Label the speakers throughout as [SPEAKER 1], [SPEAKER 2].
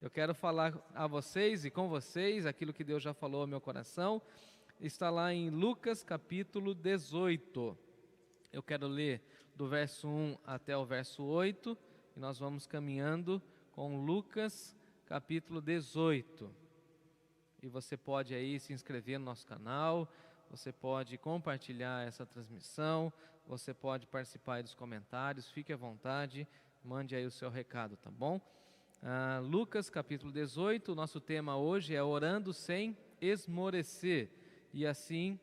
[SPEAKER 1] Eu quero falar a vocês e com vocês aquilo que Deus já falou ao meu coração. Está lá em Lucas capítulo 18. Eu quero ler do verso 1 até o verso 8 e nós vamos caminhando com Lucas capítulo 18. E você pode aí se inscrever no nosso canal, você pode compartilhar essa transmissão, você pode participar aí dos comentários, fique à vontade, mande aí o seu recado, tá bom? Lucas capítulo 18, o nosso tema hoje é orando sem esmorecer. E assim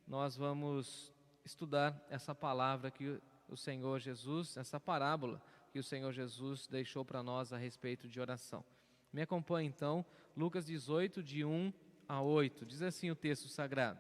[SPEAKER 1] nós vamos estudar essa palavra que o Senhor Jesus, essa parábola que o Senhor Jesus deixou para nós a respeito de oração. Me acompanhe então, Lucas 18, de 1 a 8, diz assim o texto sagrado.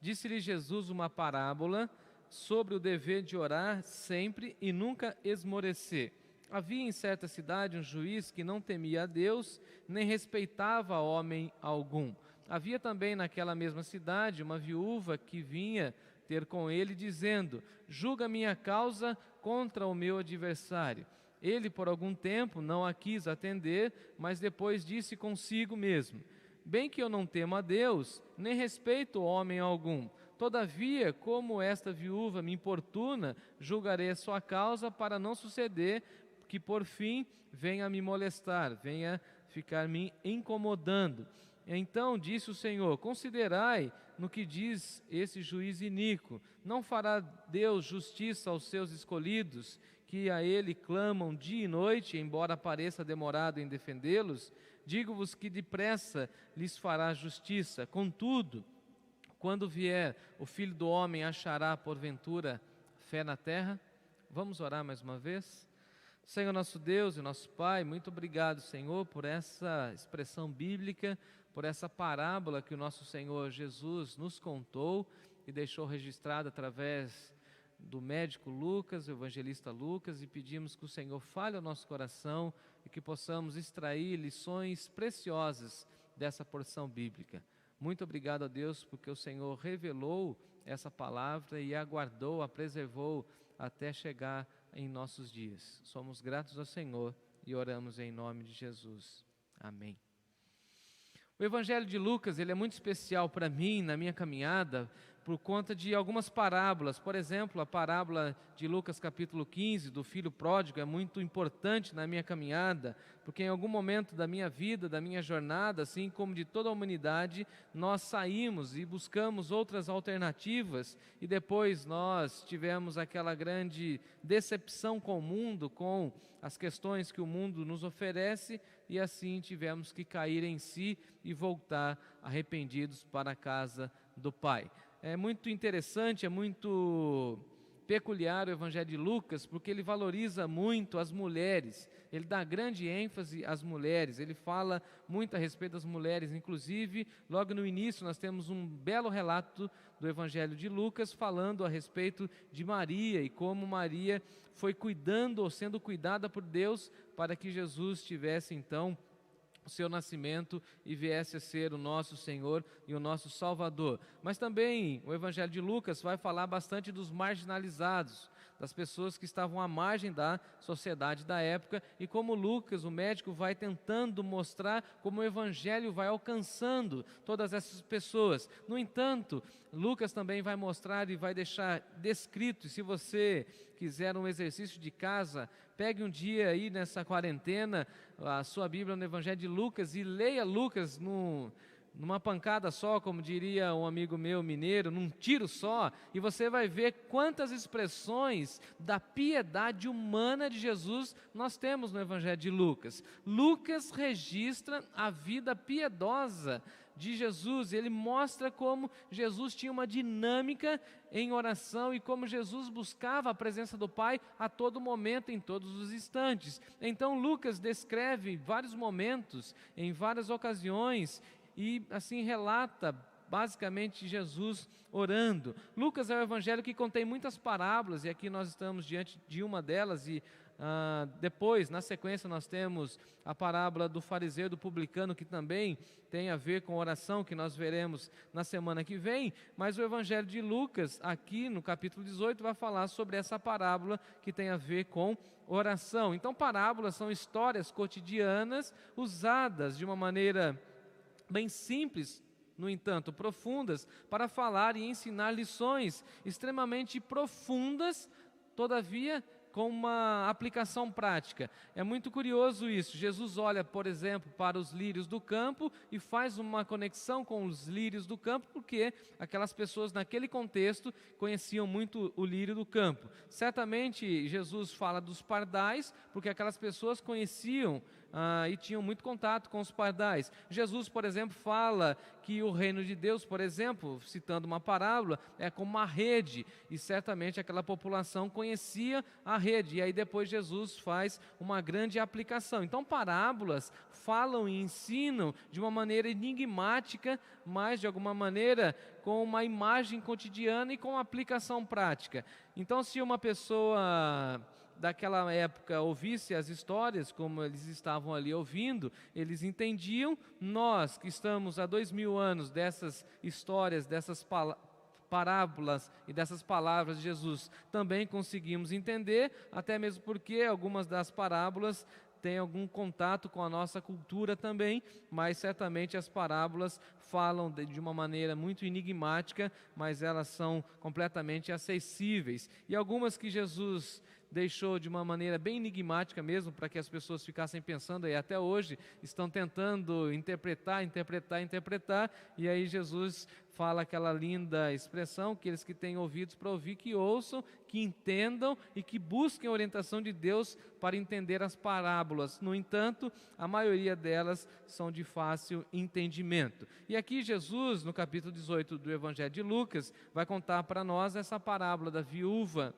[SPEAKER 1] Disse-lhe Jesus uma parábola sobre o dever de orar sempre e nunca esmorecer. Havia em certa cidade um juiz que não temia a Deus, nem respeitava homem algum. Havia também naquela mesma cidade uma viúva que vinha ter com ele, dizendo: julga minha causa contra o meu adversário. Ele por algum tempo não a quis atender, mas depois disse consigo mesmo: bem que eu não temo a Deus, nem respeito homem algum. Todavia, como esta viúva me importuna, julgarei a sua causa, para não suceder que por fim venha me molestar, venha ficar me incomodando. Então disse o Senhor: considerai no que diz esse juiz iníquo. Não fará Deus justiça aos seus escolhidos, que a Ele clamam dia e noite, embora pareça demorado em defendê-los? Digo-vos que depressa lhes fará justiça. Contudo, quando vier o Filho do Homem, achará porventura fé na terra? Vamos orar mais uma vez? Senhor nosso Deus e nosso Pai, muito obrigado, Senhor, por essa expressão bíblica, por essa parábola que o nosso Senhor Jesus nos contou e deixou registrada através do médico Lucas, o evangelista Lucas, e pedimos que o Senhor fale ao nosso coração e que possamos extrair lições preciosas dessa porção bíblica. Muito obrigado a Deus porque o Senhor revelou essa palavra e a guardou, a preservou até chegar em nossos dias. Somos gratos ao Senhor e oramos em nome de Jesus. Amém. O Evangelho de Lucas, ele é muito especial para mim, na minha caminhada, por conta de algumas parábolas. Por exemplo, a parábola de Lucas capítulo 15, do filho pródigo, é muito importante na minha caminhada, porque em algum momento da minha vida, da minha jornada, assim como de toda a humanidade, nós saímos e buscamos outras alternativas e depois nós tivemos aquela grande decepção com o mundo, com as questões que o mundo nos oferece, e assim tivemos que cair em si e voltar arrependidos para a casa do Pai. É muito interessante, é muito peculiar o Evangelho de Lucas, porque ele valoriza muito as mulheres, ele dá grande ênfase às mulheres, ele fala muito a respeito das mulheres, inclusive, logo no início nós temos um belo relato do Evangelho de Lucas, falando a respeito de Maria, e como Maria foi cuidando ou sendo cuidada por Deus, para que Jesus tivesse então o seu nascimento e viesse a ser o nosso Senhor e o nosso Salvador. Mas também o Evangelho de Lucas vai falar bastante dos marginalizados, das pessoas que estavam à margem da sociedade da época, e como Lucas, o médico, vai tentando mostrar como o Evangelho vai alcançando todas essas pessoas. No entanto, Lucas também vai mostrar e vai deixar descrito, e se você quiser um exercício de casa, pegue um dia aí nessa quarentena, a sua Bíblia no Evangelho de Lucas e leia Lucas numa pancada só, como diria um amigo meu mineiro, num tiro só, e você vai ver quantas expressões da piedade humana de Jesus nós temos no Evangelho de Lucas. Lucas registra a vida piedosa de Jesus, ele mostra como Jesus tinha uma dinâmica em oração e como Jesus buscava a presença do Pai a todo momento, em todos os instantes. Então Lucas descreve vários momentos, em várias ocasiões, e assim relata basicamente Jesus orando. Lucas é o evangelho que contém muitas parábolas, e aqui nós estamos diante de uma delas, e Depois, na sequência, nós temos a parábola do fariseu e do publicano, que também tem a ver com oração, que nós veremos na semana que vem, mas o Evangelho de Lucas, aqui no capítulo 18, vai falar sobre essa parábola que tem a ver com oração. Então, parábolas são histórias cotidianas usadas de uma maneira bem simples, no entanto, profundas, para falar e ensinar lições extremamente profundas, todavia com uma aplicação prática. É muito curioso isso. Jesus olha, por exemplo, para os lírios do campo e faz uma conexão com os lírios do campo, porque aquelas pessoas naquele contexto conheciam muito o lírio do campo. Certamente Jesus fala dos pardais, porque aquelas pessoas conheciam e tinham muito contato com os pardais. Jesus, por exemplo, fala que o reino de Deus, por exemplo, citando uma parábola, é como uma rede, e certamente aquela população conhecia a rede, e aí depois Jesus faz uma grande aplicação. Então, parábolas falam e ensinam de uma maneira enigmática, mas de alguma maneira com uma imagem cotidiana e com aplicação prática. Então, se uma pessoa daquela época ouvisse as histórias como eles estavam ali ouvindo, eles entendiam. Nós que estamos há 2000 anos dessas histórias, dessas parábolas e dessas palavras de Jesus, também conseguimos entender, até mesmo porque algumas das parábolas têm algum contato com a nossa cultura também, mas certamente as parábolas falam de uma maneira muito enigmática, mas elas são completamente acessíveis. E algumas que Jesus deixou de uma maneira bem enigmática mesmo, para que as pessoas ficassem pensando, e até hoje estão tentando interpretar, e aí Jesus fala aquela linda expressão, que aqueles que têm ouvidos para ouvir, que ouçam, que entendam e que busquem a orientação de Deus para entender as parábolas. No entanto, a maioria delas são de fácil entendimento. E aqui Jesus, no capítulo 18 do Evangelho de Lucas, vai contar para nós essa parábola da viúva,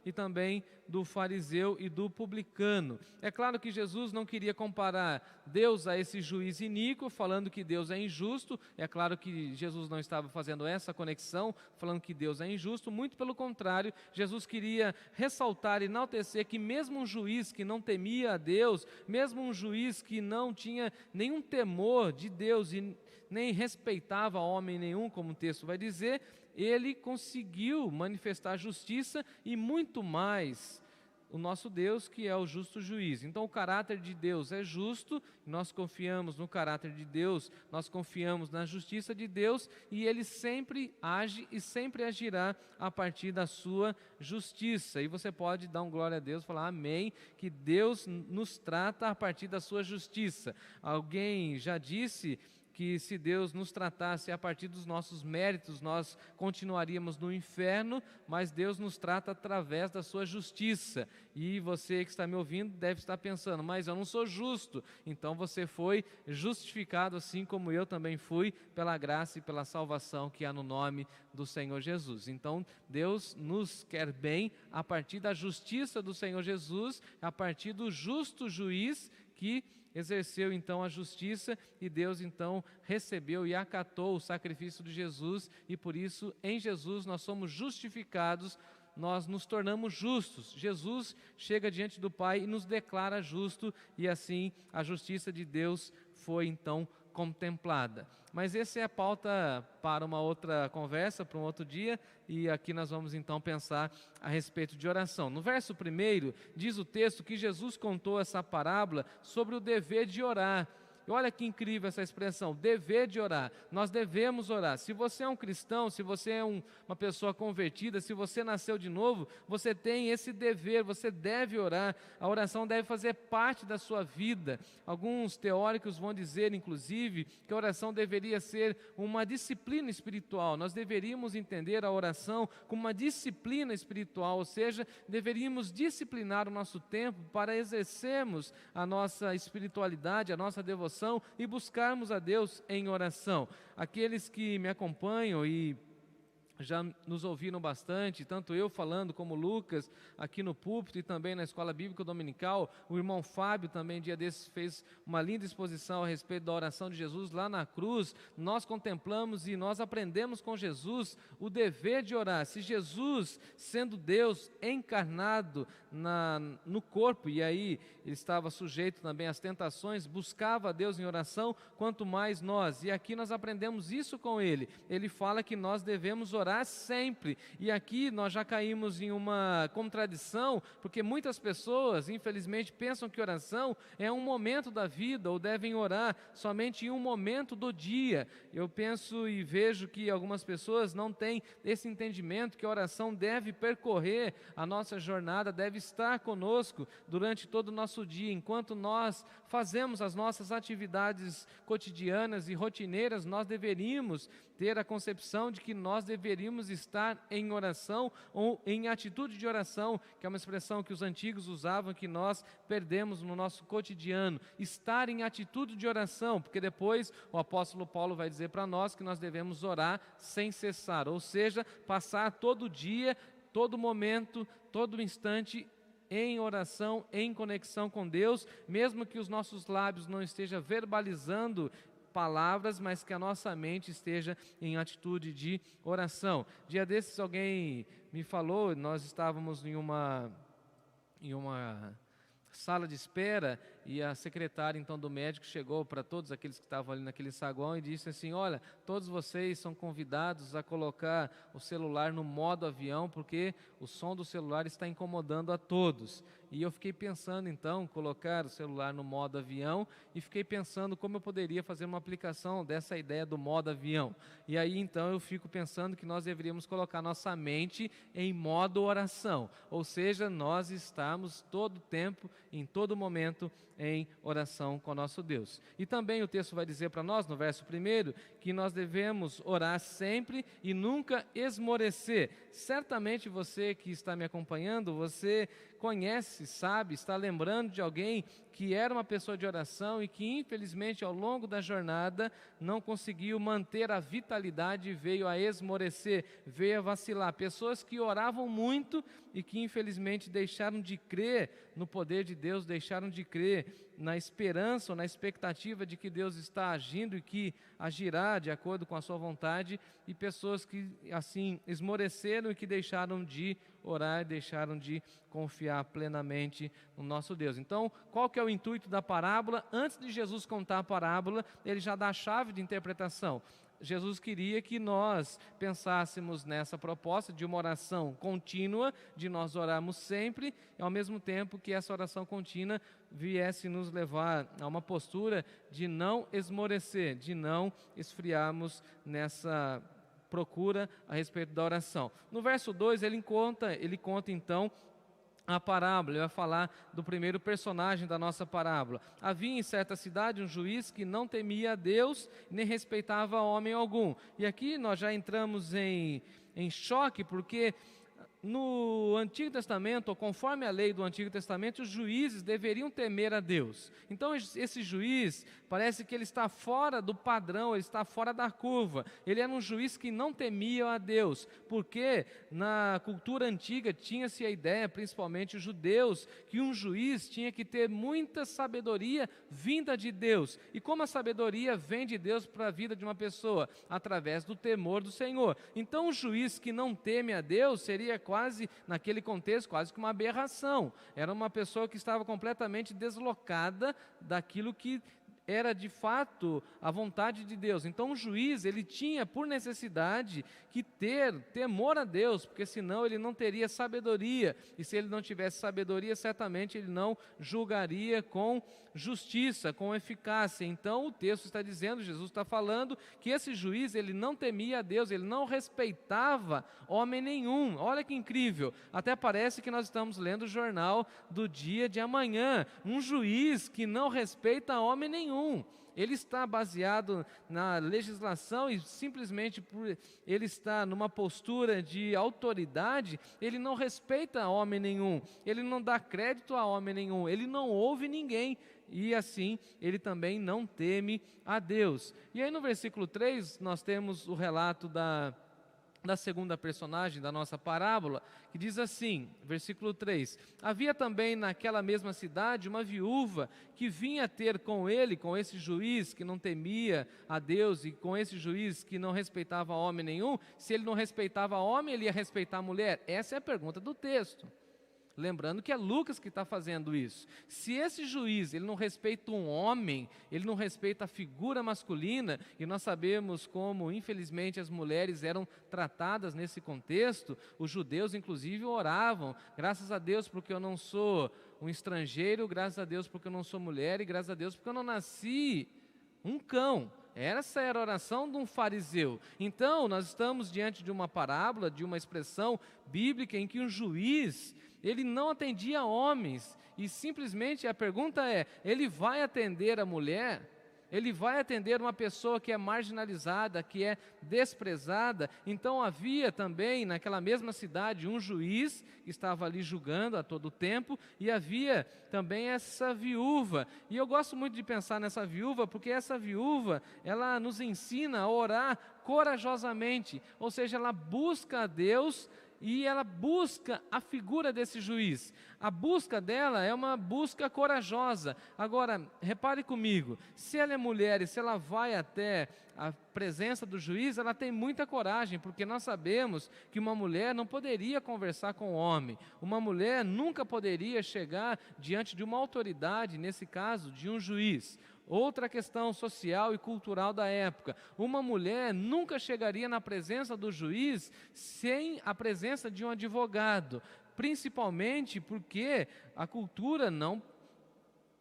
[SPEAKER 1] e também do fariseu e do publicano. É claro que Jesus não queria comparar Deus a esse juiz iníquo, falando que Deus é injusto. É claro que Jesus não estava fazendo essa conexão, falando que Deus é injusto. Muito pelo contrário, Jesus queria ressaltar e enaltecer que mesmo um juiz que não temia a Deus, mesmo um juiz que não tinha nenhum temor de Deus e nem respeitava homem nenhum, como o texto vai dizer, ele conseguiu manifestar justiça e muito mais o nosso Deus, que é o justo juiz. Então, o caráter de Deus é justo, nós confiamos no caráter de Deus, nós confiamos na justiça de Deus, e Ele sempre age e sempre agirá a partir da sua justiça. E você pode dar um glória a Deus, falar amém, que Deus nos trata a partir da sua justiça. Alguém já disse que se Deus nos tratasse a partir dos nossos méritos, nós continuaríamos no inferno, mas Deus nos trata através da sua justiça. E você que está me ouvindo deve estar pensando, mas eu não sou justo. Então você foi justificado assim como eu também fui, pela graça e pela salvação que há no nome do Senhor Jesus. Então Deus nos quer bem a partir da justiça do Senhor Jesus, a partir do justo juiz que exerceu então a justiça, e Deus então recebeu e acatou o sacrifício de Jesus, e por isso em Jesus nós somos justificados, nós nos tornamos justos. Jesus chega diante do Pai e nos declara justo, e assim a justiça de Deus foi então contemplada. Mas essa é a pauta para uma outra conversa, para um outro dia, e aqui nós vamos então pensar a respeito de oração. No verso 1, diz o texto que Jesus contou essa parábola sobre o dever de orar. E olha que incrível essa expressão, dever de orar. Nós devemos orar. Se você é um cristão, se você é uma pessoa convertida, se você nasceu de novo, você tem esse dever, você deve orar. A oração deve fazer parte da sua vida. Alguns teóricos vão dizer, inclusive, que a oração deveria ser uma disciplina espiritual. Nós deveríamos entender a oração como uma disciplina espiritual, ou seja, deveríamos disciplinar o nosso tempo para exercermos a nossa espiritualidade, a nossa devoção, e buscarmos a Deus em oração. Aqueles que me acompanham e já nos ouviram bastante, tanto eu falando como o Lucas aqui no púlpito e também na Escola Bíblica Dominical. O irmão Fábio também, dia desses, fez uma linda exposição a respeito da oração de Jesus lá na cruz. Nós contemplamos e nós aprendemos com Jesus o dever de orar. Se Jesus, sendo Deus encarnado no corpo, e aí ele estava sujeito também às tentações, buscava a Deus em oração, quanto mais nós. E aqui nós aprendemos isso com ele. Ele fala que nós devemos orar sempre. E aqui nós já caímos em uma contradição, porque muitas pessoas, infelizmente, pensam que oração é um momento da vida, ou devem orar somente em um momento do dia. Eu penso e vejo que algumas pessoas não têm esse entendimento, que a oração deve percorrer a nossa jornada, deve estar conosco durante todo o nosso dia. Enquanto nós fazemos as nossas atividades cotidianas e rotineiras, nós deveríamos ter a concepção de que nós deveríamos estar em oração ou em atitude de oração, que é uma expressão que os antigos usavam, que nós perdemos no nosso cotidiano. Estar em atitude de oração, porque depois o apóstolo Paulo vai dizer para nós que nós devemos orar sem cessar, ou seja, passar todo dia, todo momento, todo instante em oração, em conexão com Deus, mesmo que os nossos lábios não estejam verbalizando palavras, mas que a nossa mente esteja em atitude de oração. Dia desses alguém me falou, nós estávamos em uma sala de espera, e a secretária então do médico chegou para todos aqueles que estavam ali naquele saguão e disse assim: olha, todos vocês são convidados a colocar o celular no modo avião, porque o som do celular está incomodando a todos. E eu fiquei pensando então, colocar o celular no modo avião, e fiquei pensando como eu poderia fazer uma aplicação dessa ideia do modo avião. E aí então eu fico pensando que nós deveríamos colocar nossa mente em modo oração, ou seja, nós estamos todo o tempo, em todo momento, em oração com o nosso Deus. E também o texto vai dizer para nós, no verso 1, que nós devemos orar sempre e nunca esmorecer. Certamente você que está me acompanhando, você conhece, sabe, está lembrando de alguém que era uma pessoa de oração e que infelizmente ao longo da jornada não conseguiu manter a vitalidade e veio a esmorecer, veio a vacilar. Pessoas que oravam muito e que infelizmente deixaram de crer no poder de Deus, deixaram de crer na esperança ou na expectativa de que Deus está agindo e que agirá de acordo com a sua vontade, e pessoas que assim esmoreceram e que deixaram de orar, deixaram de confiar plenamente no nosso Deus. Então, qual que é o intuito da parábola? Antes de Jesus contar a parábola, ele já dá a chave de interpretação. Jesus queria que nós pensássemos nessa proposta de uma oração contínua, de nós orarmos sempre, e ao mesmo tempo que essa oração contínua viesse nos levar a uma postura de não esmorecer, de não esfriarmos nessa procura a respeito da oração. No verso 2 ele conta então a parábola. Ele vai falar do primeiro personagem da nossa parábola. Havia em certa cidade um juiz que não temia a Deus, nem respeitava homem algum. E aqui nós já entramos em choque, porque no Antigo Testamento, ou conforme a lei do Antigo Testamento, os juízes deveriam temer a Deus. Então esse juiz, parece que ele está fora do padrão, ele está fora da curva. Ele era um juiz que não temia a Deus, porque na cultura antiga tinha-se a ideia, principalmente os judeus, que um juiz tinha que ter muita sabedoria vinda de Deus. E como a sabedoria vem de Deus para a vida de uma pessoa? Através do temor do Senhor. Então um juiz que não teme a Deus seria quase, naquele contexto, quase que uma aberração. Era uma pessoa que estava completamente deslocada daquilo que era de fato a vontade de Deus. Então o juiz, ele tinha por necessidade que ter temor a Deus, porque senão ele não teria sabedoria, e se ele não tivesse sabedoria, certamente ele não julgaria com justiça, com eficácia. Então o texto está dizendo, Jesus está falando, que esse juiz, ele não temia a Deus, ele não respeitava homem nenhum. Olha que incrível, até parece que nós estamos lendo o jornal do dia de amanhã. Um juiz que não respeita homem nenhum. Ele está baseado na legislação, e simplesmente por ele estar numa postura de autoridade, ele não respeita homem nenhum, ele não dá crédito a homem nenhum, ele não ouve ninguém, e assim ele também não teme a Deus. E aí no versículo 3 nós temos o relato da da segunda personagem da nossa parábola, que diz assim, versículo 3: havia também naquela mesma cidade uma viúva que vinha ter com ele, com esse juiz que não temia a Deus e com esse juiz que não respeitava homem nenhum. Se ele não respeitava homem, ele ia respeitar a mulher? Essa é a pergunta do texto. Lembrando que é Lucas que está fazendo isso. Se esse juiz ele não respeita um homem, ele não respeita a figura masculina, e nós sabemos como, infelizmente, as mulheres eram tratadas nesse contexto, os judeus, inclusive, oravam: graças a Deus porque eu não sou um estrangeiro, graças a Deus porque eu não sou mulher, e graças a Deus porque eu não nasci um cão. Essa era a oração de um fariseu. Então, nós estamos diante de uma parábola, de uma expressão bíblica em que um juiz, ele não atendia homens, e simplesmente a pergunta é: ele vai atender a mulher? Ele vai atender uma pessoa que é marginalizada, que é desprezada? Então havia também naquela mesma cidade um juiz que estava ali julgando a todo tempo, e havia também essa viúva. E eu gosto muito de pensar nessa viúva, porque essa viúva, ela nos ensina a orar corajosamente, ou seja, ela busca a Deus e ela busca a figura desse juiz. A busca dela é uma busca corajosa. Agora, repare comigo, se ela é mulher e se ela vai até a presença do juiz, ela tem muita coragem, porque nós sabemos que uma mulher não poderia conversar com o homem. Uma mulher nunca poderia chegar diante de uma autoridade, nesse caso, de um juiz. Outra questão social e cultural da época: uma mulher nunca chegaria na presença do juiz sem a presença de um advogado, principalmente porque a cultura não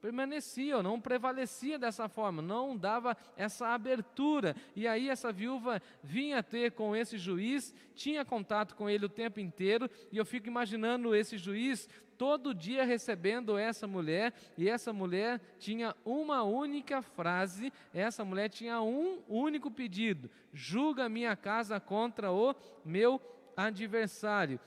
[SPEAKER 1] permanecia, ou não prevalecia dessa forma, não dava essa abertura. E aí essa viúva vinha ter com esse juiz, tinha contato com ele o tempo inteiro, e eu fico imaginando esse juiz todo dia recebendo essa mulher, e essa mulher tinha uma única frase, essa mulher tinha um único pedido: julga a minha casa contra o meu adversário.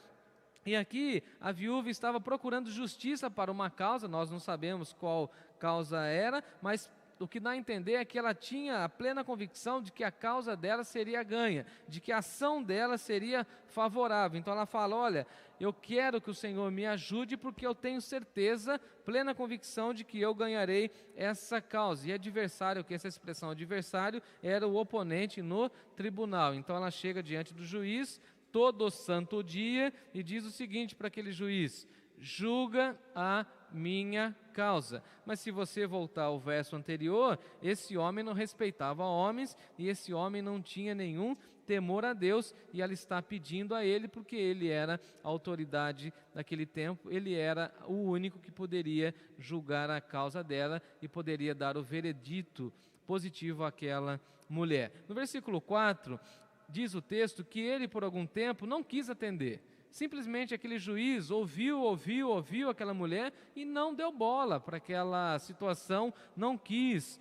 [SPEAKER 1] E aqui a viúva estava procurando justiça para uma causa, nós não sabemos qual causa era, mas o que dá a entender é que ela tinha a plena convicção de que a causa dela seria ganha, de que a ação dela seria favorável. Então ela fala: olha, eu quero que o Senhor me ajude, porque eu tenho certeza, plena convicção de que eu ganharei essa causa. E adversário, que essa expressão adversário era o oponente no tribunal. Então ela chega diante do juiz todo santo dia e diz o seguinte para aquele juiz: julga a minha causa. Mas se você voltar ao verso anterior, esse homem não respeitava homens, e esse homem não tinha nenhum temor a Deus, e ela está pedindo a ele, porque ele era a autoridade naquele tempo, ele era o único que poderia julgar a causa dela e poderia dar o veredito positivo àquela mulher. No versículo 4, diz o texto que ele por algum tempo não quis atender. Simplesmente aquele juiz ouviu aquela mulher e não deu bola para aquela situação, não quis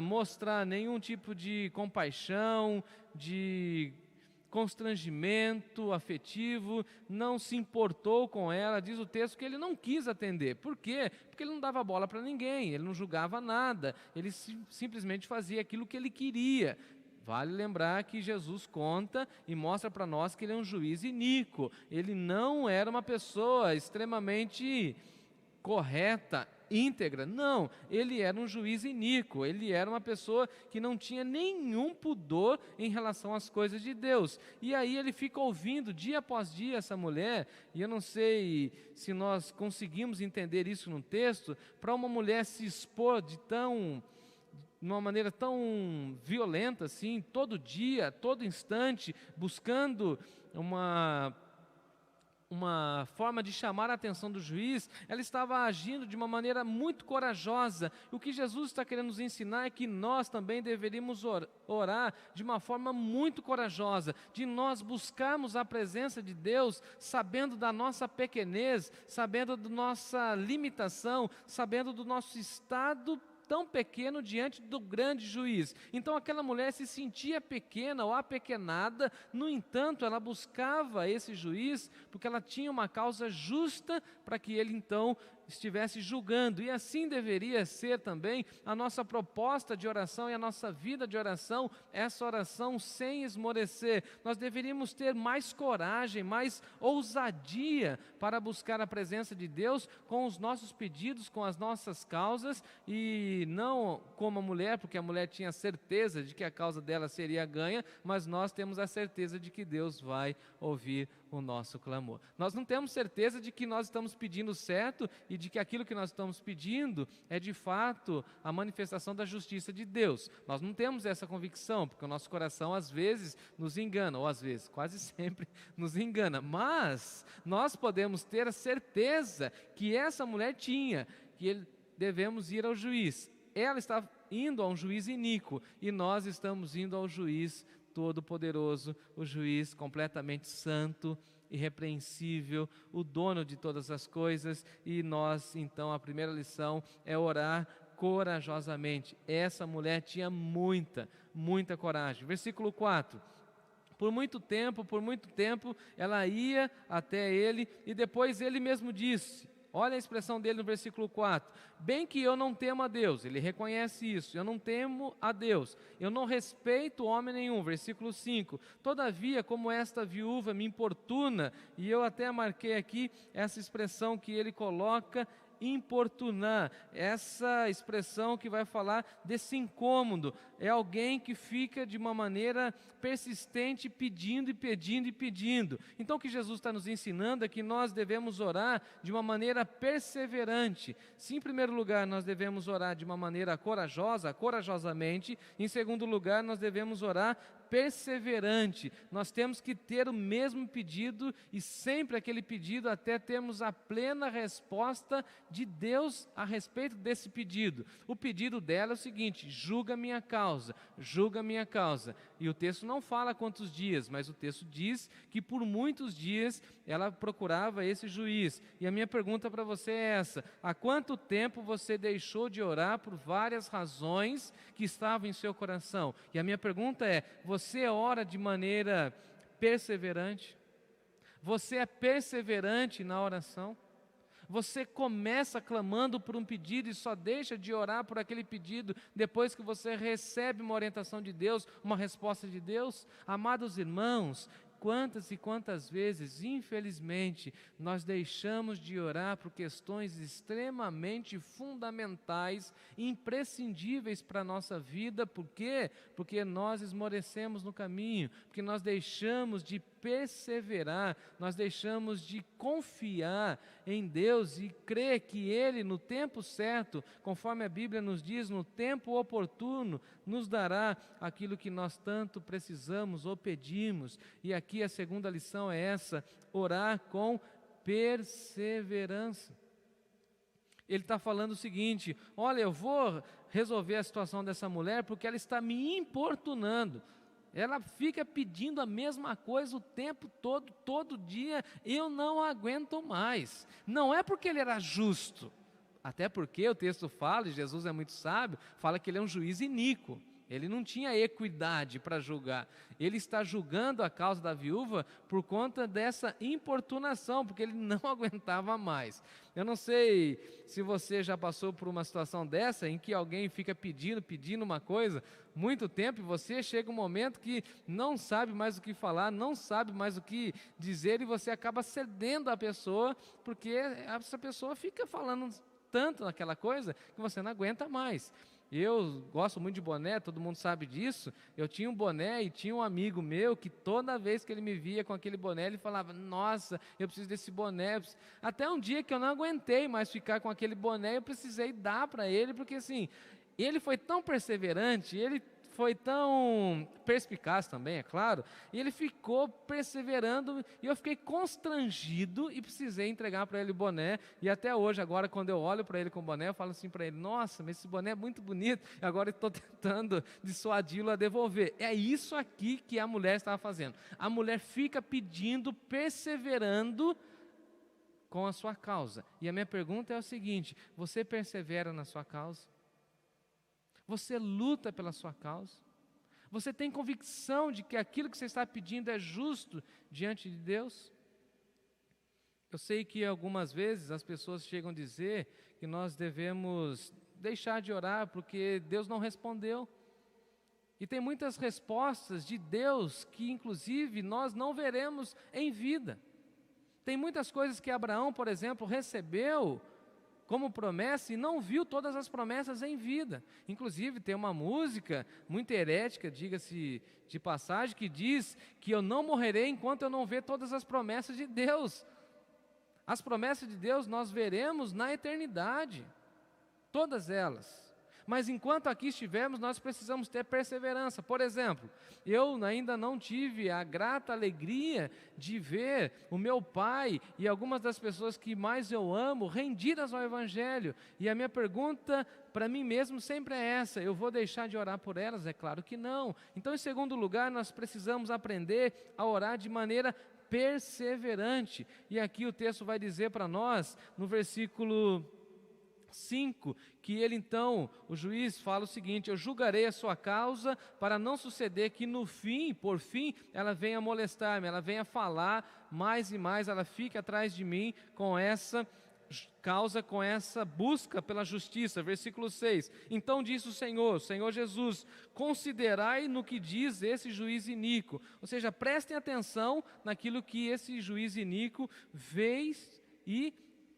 [SPEAKER 1] mostrar nenhum tipo de compaixão, de constrangimento afetivo, não se importou com ela. Diz o texto que ele não quis atender. Por quê? Porque ele não dava bola para ninguém, ele não julgava nada, ele simplesmente fazia aquilo que ele queria. Vale lembrar que Jesus conta e mostra para nós que ele é um juiz iníquo. Ele não era uma pessoa extremamente correta, íntegra. Não, ele era um juiz iníquo. Ele era uma pessoa que não tinha nenhum pudor em relação às coisas de Deus. E aí ele fica ouvindo dia após dia essa mulher, e eu não sei se nós conseguimos entender isso no texto, para uma mulher se expor de uma maneira tão violenta assim, todo dia, todo instante, buscando uma forma de chamar a atenção do juiz. Ela estava agindo de uma maneira muito corajosa. O que Jesus está querendo nos ensinar é que nós também deveríamos orar de uma forma muito corajosa, de nós buscarmos a presença de Deus, sabendo da nossa pequenez, sabendo da nossa limitação, sabendo do nosso estado tão pequeno diante do grande juiz. Então aquela mulher se sentia pequena ou apequenada, no entanto ela buscava esse juiz porque ela tinha uma causa justa para que ele então estivesse julgando, e assim deveria ser também a nossa proposta de oração e a nossa vida de oração, essa oração sem esmorecer. Nós deveríamos ter mais coragem, mais ousadia para buscar a presença de Deus com os nossos pedidos, com as nossas causas, e não como a mulher, porque a mulher tinha certeza de que a causa dela seria ganha, mas nós temos a certeza de que Deus vai ouvir o nosso clamor. Nós não temos certeza de que nós estamos pedindo certo e de que aquilo que nós estamos pedindo é de fato a manifestação da justiça de Deus. Nós não temos essa convicção, porque o nosso coração às vezes nos engana, ou às vezes, quase sempre nos engana, mas nós podemos ter a certeza que essa mulher tinha, que devemos ir ao juiz. Ela está indo a um juiz iníquo e nós estamos indo ao juiz todo-poderoso, o juiz completamente santo, irrepreensível, o dono de todas as coisas, e nós, então, a primeira lição é orar corajosamente. Essa mulher tinha muita coragem. Versículo 4. Por muito tempo, ela ia até ele, e depois ele mesmo disse, olha a expressão dele no versículo 4, bem que eu não temo a Deus, ele reconhece isso, eu não temo a Deus, eu não respeito homem nenhum, versículo 5, todavia como esta viúva me importuna, e eu até marquei aqui essa expressão que ele coloca, importunar, essa expressão que vai falar desse incômodo, é alguém que fica de uma maneira persistente pedindo e pedindo e pedindo. Então o que Jesus está nos ensinando é que nós devemos orar de uma maneira perseverante. Se em primeiro lugar nós devemos orar de uma maneira corajosa, corajosamente, em segundo lugar nós devemos orar perseverante. Nós temos que ter o mesmo pedido e sempre aquele pedido até termos a plena resposta de Deus a respeito desse pedido. O pedido dela é o seguinte: julga minha causa, julga minha causa. E o texto não fala quantos dias, mas o texto diz que por muitos dias ela procurava esse juiz. E a minha pergunta para você é essa: há quanto tempo você deixou de orar por várias razões que estavam em seu coração? E a minha pergunta é: você ora de maneira perseverante? Você é perseverante na oração? Você começa clamando por um pedido e só deixa de orar por aquele pedido depois que você recebe uma orientação de Deus, uma resposta de Deus? Amados irmãos, quantas e quantas vezes, infelizmente, nós deixamos de orar por questões extremamente fundamentais, imprescindíveis para a nossa vida. Por quê? Porque nós esmorecemos no caminho, porque nós deixamos de perseverar, nós deixamos de confiar em Deus e crer que Ele, no tempo certo, conforme a Bíblia nos diz, no tempo oportuno, nos dará aquilo que nós tanto precisamos ou pedimos. E aqui a segunda lição é essa: orar com perseverança. Ele está falando o seguinte: olha, eu vou resolver a situação dessa mulher porque ela está me importunando. Ela fica pedindo a mesma coisa o tempo todo, todo dia, eu não aguento mais. Não é porque ele era justo, até porque o texto fala, e Jesus é muito sábio, fala que ele é um juiz iníquo. Ele não tinha equidade para julgar. Ele está julgando a causa da viúva por conta dessa importunação, porque ele não aguentava mais. Eu não sei se você já passou por uma situação dessa, em que alguém fica pedindo uma coisa muito tempo, e você chega um momento que não sabe mais o que falar, não sabe mais o que dizer, e você acaba cedendo à pessoa, porque essa pessoa fica falando tanto naquela coisa que você não aguenta mais. Eu gosto muito de boné, todo mundo sabe disso. Eu tinha um boné e tinha um amigo meu que toda vez que ele me via com aquele boné, ele falava: nossa, eu preciso desse boné. Até um dia que eu não aguentei mais ficar com aquele boné, eu precisei dar para ele, porque assim, ele foi tão perseverante, ele foi tão perspicaz também, é claro, e ele ficou perseverando, e eu fiquei constrangido e precisei entregar para ele o boné. E até hoje, agora, quando eu olho para ele com o boné, eu falo assim para ele: nossa, mas esse boné é muito bonito, e agora estou tentando dissuadi-lo a devolver. É isso aqui que a mulher estava fazendo. A mulher fica pedindo, perseverando com a sua causa. E a minha pergunta é o seguinte: você persevera na sua causa? Você luta pela sua causa? Você tem convicção de que aquilo que você está pedindo é justo diante de Deus? Eu sei que algumas vezes as pessoas chegam a dizer que nós devemos deixar de orar porque Deus não respondeu. E tem muitas respostas de Deus que inclusive nós não veremos em vida. Tem muitas coisas que Abraão, por exemplo, recebeu como promessa e não viu todas as promessas em vida. Inclusive tem uma música muito herética, diga-se de passagem, que diz que eu não morrerei enquanto eu não ver todas as promessas de Deus. As promessas de Deus nós veremos na eternidade, todas elas. Mas enquanto aqui estivermos, nós precisamos ter perseverança. Por exemplo, eu ainda não tive a grata alegria de ver o meu pai e algumas das pessoas que mais eu amo rendidas ao Evangelho. E a minha pergunta para mim mesmo sempre é essa: eu vou deixar de orar por elas? É claro que não. Então, em segundo lugar, nós precisamos aprender a orar de maneira perseverante. E aqui o texto vai dizer para nós, no versículo 5, que ele então, o juiz fala o seguinte: eu julgarei a sua causa para não suceder que no fim, por fim, ela venha molestar-me, ela venha falar mais e mais, ela fique atrás de mim com essa causa, com essa busca pela justiça. Versículo 6, então disse o Senhor Jesus, considerai no que diz esse juiz iníquo. Ou seja, prestem atenção naquilo que esse juiz iníquo fez e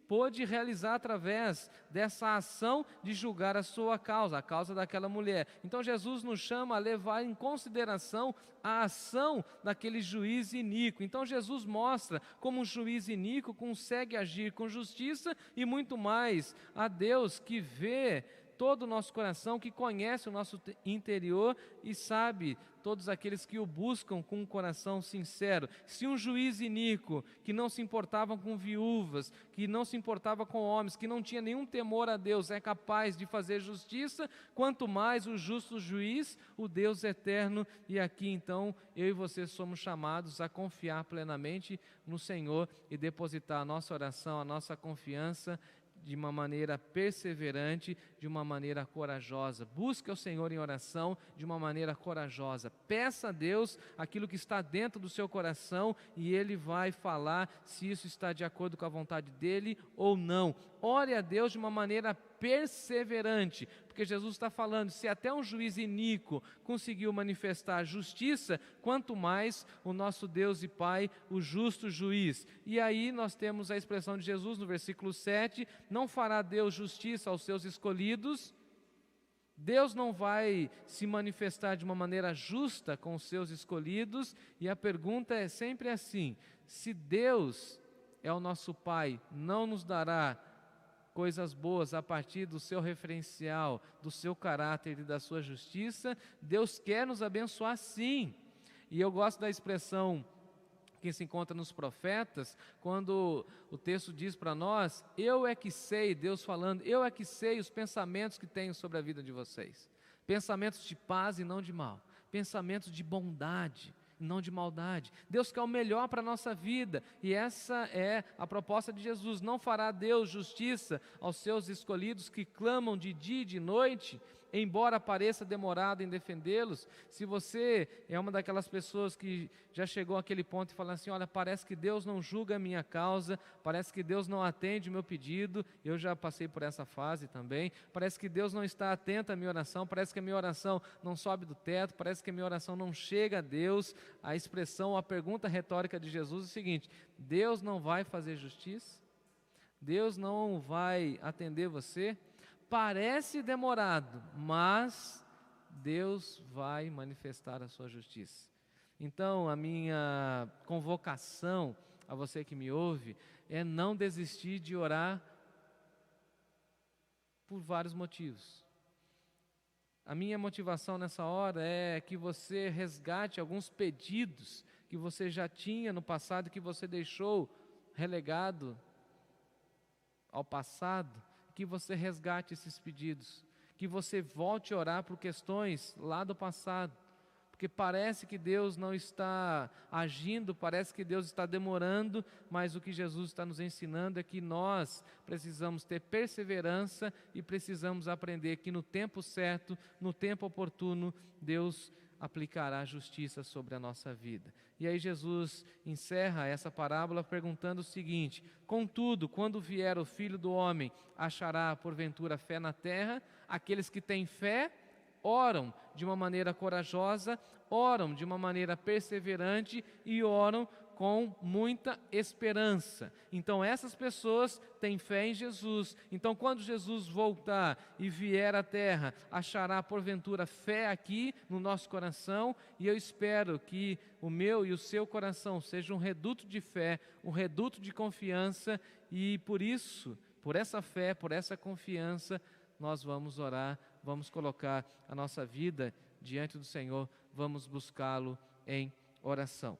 [SPEAKER 1] pôde realizar através dessa ação de julgar a sua causa, a causa daquela mulher. Então Jesus nos chama a levar em consideração a ação daquele juiz iníquo. Então Jesus mostra como um juiz iníquo consegue agir com justiça e muito mais a Deus que vê todo o nosso coração, que conhece o nosso interior e sabe todos aqueles que o buscam com um coração sincero. Se um juiz iníquo, que não se importava com viúvas, que não se importava com homens, que não tinha nenhum temor a Deus, é capaz de fazer justiça, quanto mais o justo juiz, o Deus eterno. E aqui então, eu e você somos chamados a confiar plenamente no Senhor e depositar a nossa oração, a nossa confiança de uma maneira perseverante, de uma maneira corajosa. Busque o Senhor em oração de uma maneira corajosa. Peça a Deus aquilo que está dentro do seu coração e Ele vai falar se isso está de acordo com a vontade dEle ou não. Ore a Deus de uma maneira perseverante, porque Jesus está falando, se até um juiz iníquo conseguiu manifestar justiça, quanto mais o nosso Deus e Pai, o justo juiz. E aí nós temos a expressão de Jesus no versículo 7, não fará Deus justiça aos seus escolhidos. Deus não vai se manifestar de uma maneira justa com os seus escolhidos, e a pergunta é sempre assim: se Deus é o nosso Pai, não nos dará coisas boas a partir do seu referencial, do seu caráter e da sua justiça? Deus quer nos abençoar sim. E eu gosto da expressão que se encontra nos profetas, quando o texto diz para nós, eu é que sei, Deus falando, eu é que sei os pensamentos que tenho sobre a vida de vocês. Pensamentos de paz e não de mal, pensamentos de bondade, não de maldade. Deus quer o melhor para a nossa vida, e essa é a proposta de Jesus. Não fará Deus justiça aos seus escolhidos que clamam de dia e de noite, embora pareça demorado em defendê-los? Se você é uma daquelas pessoas que já chegou àquele ponto e fala assim, olha, parece que Deus não julga a minha causa, parece que Deus não atende o meu pedido, eu já passei por essa fase também, parece que Deus não está atento à minha oração, parece que a minha oração não sobe do teto, parece que a minha oração não chega a Deus. A expressão, a pergunta retórica de Jesus é o seguinte: Deus não vai fazer justiça? Deus não vai atender você? Parece demorado, mas Deus vai manifestar a sua justiça. Então, a minha convocação a você que me ouve é não desistir de orar por vários motivos. A minha motivação nessa hora é que você resgate alguns pedidos que você já tinha no passado, que você deixou relegado ao passado, que você resgate esses pedidos, que você volte a orar por questões lá do passado, porque parece que Deus não está agindo, parece que Deus está demorando, mas o que Jesus está nos ensinando é que nós precisamos ter perseverança e precisamos aprender que no tempo certo, no tempo oportuno, Deus aplicará a justiça sobre a nossa vida. E aí Jesus encerra essa parábola perguntando o seguinte: contudo, quando vier o Filho do Homem, achará porventura fé na terra? Aqueles que têm fé oram de uma maneira corajosa, oram de uma maneira perseverante e oram com muita esperança. Então essas pessoas têm fé em Jesus. Então quando Jesus voltar e vier à terra, achará porventura fé aqui no nosso coração, e eu espero que o meu e o seu coração seja um reduto de fé, um reduto de confiança, e por isso, por essa fé, por essa confiança, nós vamos orar, vamos colocar a nossa vida diante do Senhor, vamos buscá-lo em oração.